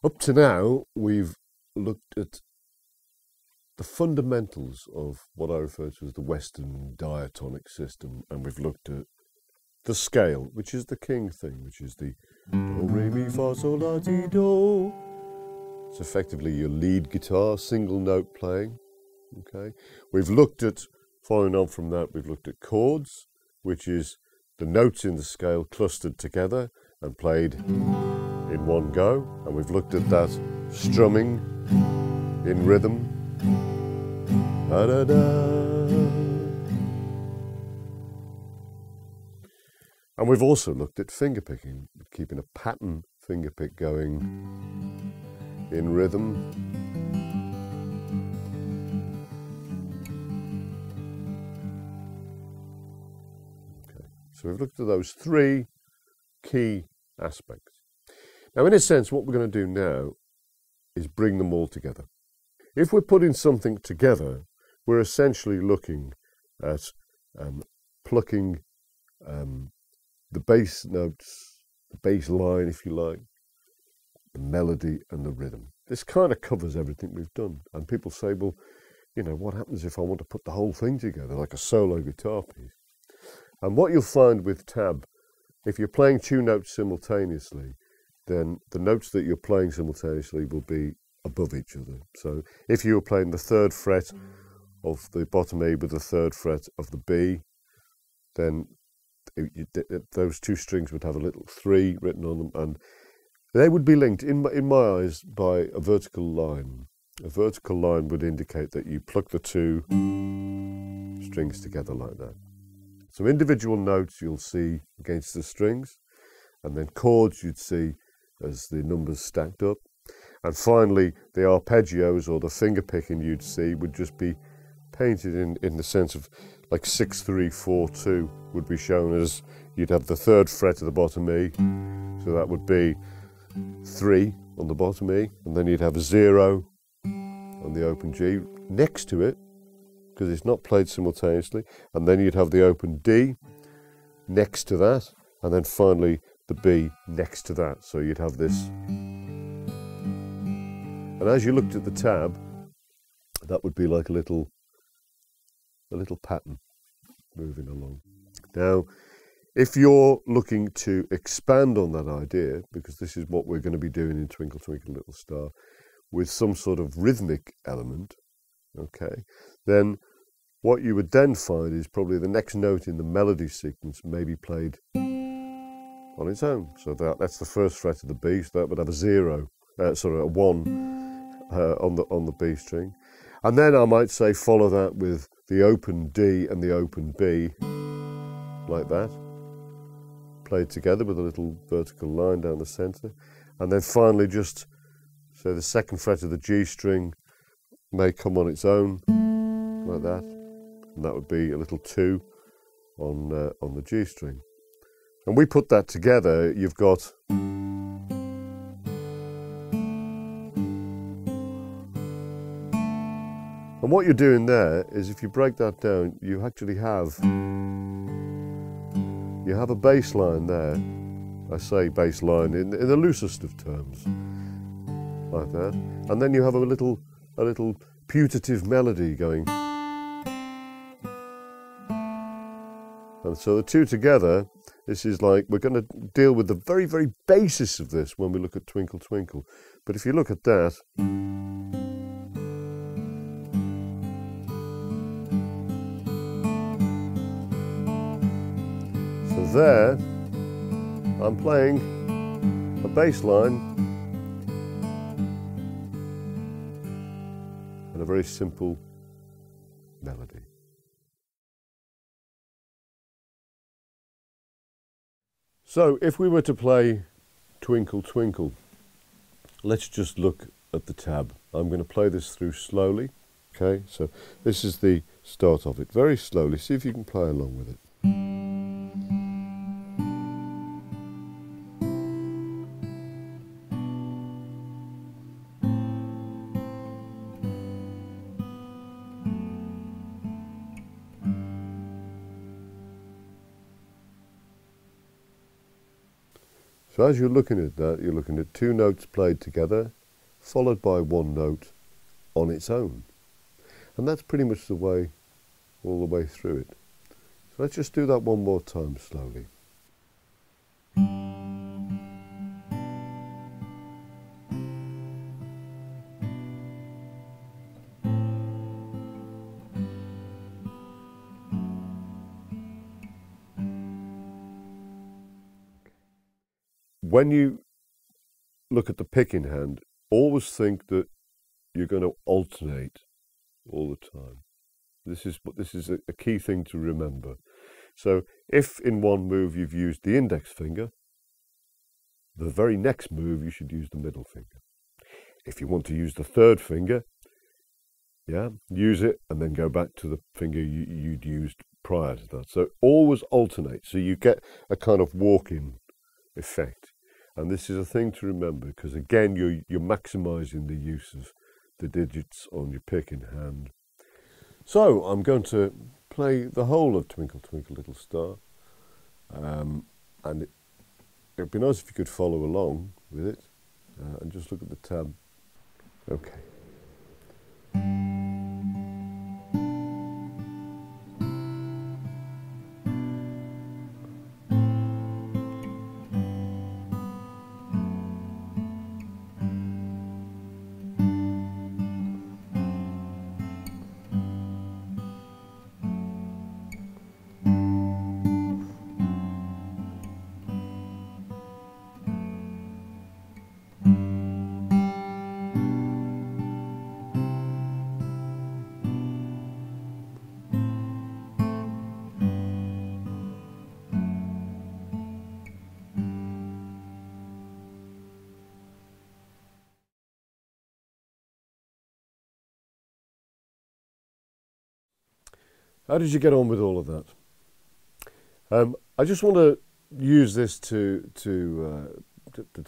Up to now, we've looked at the fundamentals of what I refer to as the Western diatonic system, and we've looked at the scale, which is the king thing, which is the do, re, mi, fa, sol, la, ti, do. It's effectively your lead guitar, single note playing. Okay, we've looked at, following on from that, we've looked at chords, which is the notes in the scale clustered together and played in one go, and we've looked at that strumming in rhythm. Da, da, da. And we've also looked at fingerpicking, keeping a pattern fingerpick going in rhythm. Okay. So we've looked at those three key aspects. Now, in a sense, what we're going to do now is bring them all together. If we're putting something together, we're essentially looking at plucking the bass notes, the bass line, if you like, the melody and the rhythm. This kind of covers everything we've done. And people say, well, you know, what happens if I want to put the whole thing together, like a solo guitar piece? And what you'll find with tab, if you're playing two notes simultaneously, then the notes that you're playing simultaneously will be above each other. So if you were playing the third fret of the bottom A with the third fret of the B, then those two strings would have a little 3 written on them, and they would be linked, in my eyes, by a vertical line. A vertical line would indicate that you pluck the two strings together like that. So individual notes you'll see against the strings, and then chords you'd see as the numbers stacked up. And finally, the arpeggios or the finger picking you'd see would just be painted in the sense of like 6, 3, 4, 2 would be shown as you'd have the third fret of the bottom E. So that would be 3 on the bottom E, and then you'd have a 0 on the open G next to it, because it's not played simultaneously, and then you'd have the open D next to that, and then finally the B next to that. So you'd have this. And as you looked at the tab, that would be like a little pattern moving along. Now, if you're looking to expand on that idea, because this is what we're going to be doing in Twinkle, Twinkle, Little Star, with some sort of rhythmic element, okay, then what you would then find is probably the next note in the melody sequence may be played on its own. So that's the first fret of the B, so that would have a 0, a 1 on the B string. And then I might say follow that with the open D and the open B, like that, played together with a little vertical line down the center. And then finally just, say the second fret of the G string may come on its own, like that. And that would be a little 2 on the G string. And we put that together, you've got and what you're doing there is, if you break that down, you actually have a bass line there. I say bass line in the loosest of terms, like that. And then you have a little putative melody going. And so the two together, this is like, we're going to deal with the very, very basis of this when we look at Twinkle, Twinkle. But if you look at that, so there, I'm playing a bass line and a very simple melody. So if we were to play Twinkle, Twinkle, let's just look at the tab. I'm going to play this through slowly. Okay, so this is the start of it. Very slowly, see if you can play along with it. So as you're looking at that, you're looking at two notes played together, followed by one note on its own. And that's pretty much the way, all the way through it. So let's just do that one more time slowly. When you look at the picking hand, always think that you're going to alternate all the time. This is a key thing to remember. So if in one move you've used the index finger, the very next move you should use the middle finger. If you want to use the third finger, use it and then go back to the finger you'd used prior to that. So always alternate, so you get a kind of walk-in effect. And this is a thing to remember, because again you're maximizing the use of the digits on your picking hand. So I'm going to play the whole of Twinkle Twinkle Little Star, and it'd be nice if you could follow along with it and just look at the tab. Okay. How did you get on with all of that? I just want to use this to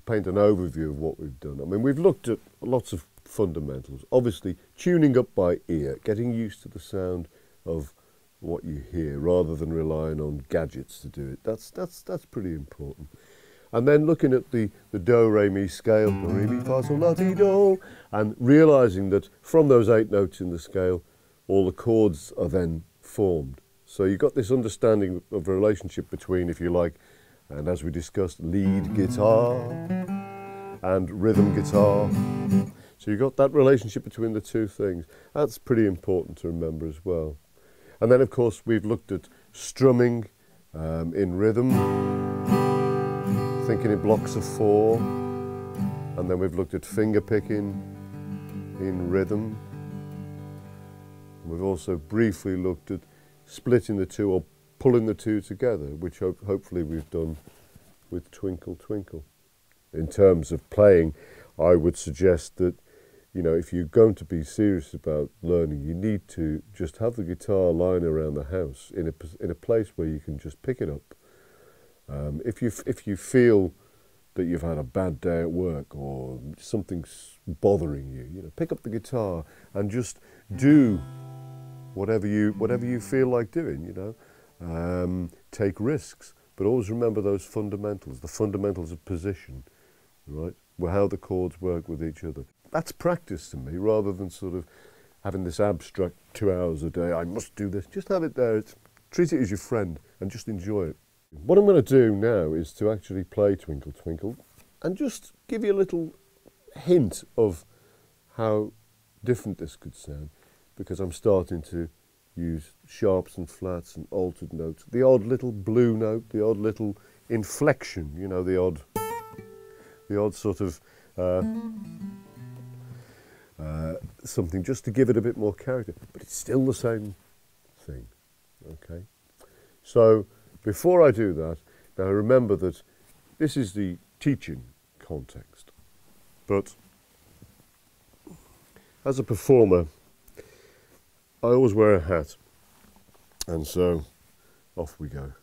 paint an overview of what we've done. I mean, we've looked at lots of fundamentals. Obviously, tuning up by ear, getting used to the sound of what you hear, rather than relying on gadgets to do it. That's pretty important. And then looking at the do, re, mi scale, do, re, mi, fa, sol, la, ti, do, and realizing that from those 8 notes in the scale, all the chords are then formed. So you've got this understanding of a relationship between, if you like, and as we discussed, lead guitar and rhythm guitar. So you've got that relationship between the two things. That's pretty important to remember as well. And then, of course, we've looked at strumming in rhythm, thinking in blocks of 4, and then we've looked at finger picking in rhythm. We've also briefly looked at splitting the two or pulling the two together, which hopefully we've done with Twinkle Twinkle. In terms of playing, I would suggest that, you know, if you're going to be serious about learning, you need to just have the guitar lying around the house in a place where you can just pick it up. If you feel that you've had a bad day at work or something's bothering you, you know, pick up the guitar and just do whatever you feel like doing, you know. Take risks, but always remember those fundamentals, the fundamentals of position, right? How the chords work with each other. That's practice to me, rather than sort of having this abstract 2 hours a day, I must do this. Just have it there, treat it as your friend and just enjoy it. What I'm going to do now is to actually play Twinkle Twinkle and just give you a little hint of how different this could sound, because I'm starting to use sharps and flats and altered notes, the odd little blue note, the odd little inflection, you know, the odd sort of something, just to give it a bit more character, but it's still the same thing, okay? So before I do that, now remember that this is the teaching context, but as a performer, I always wear a hat, and so off we go.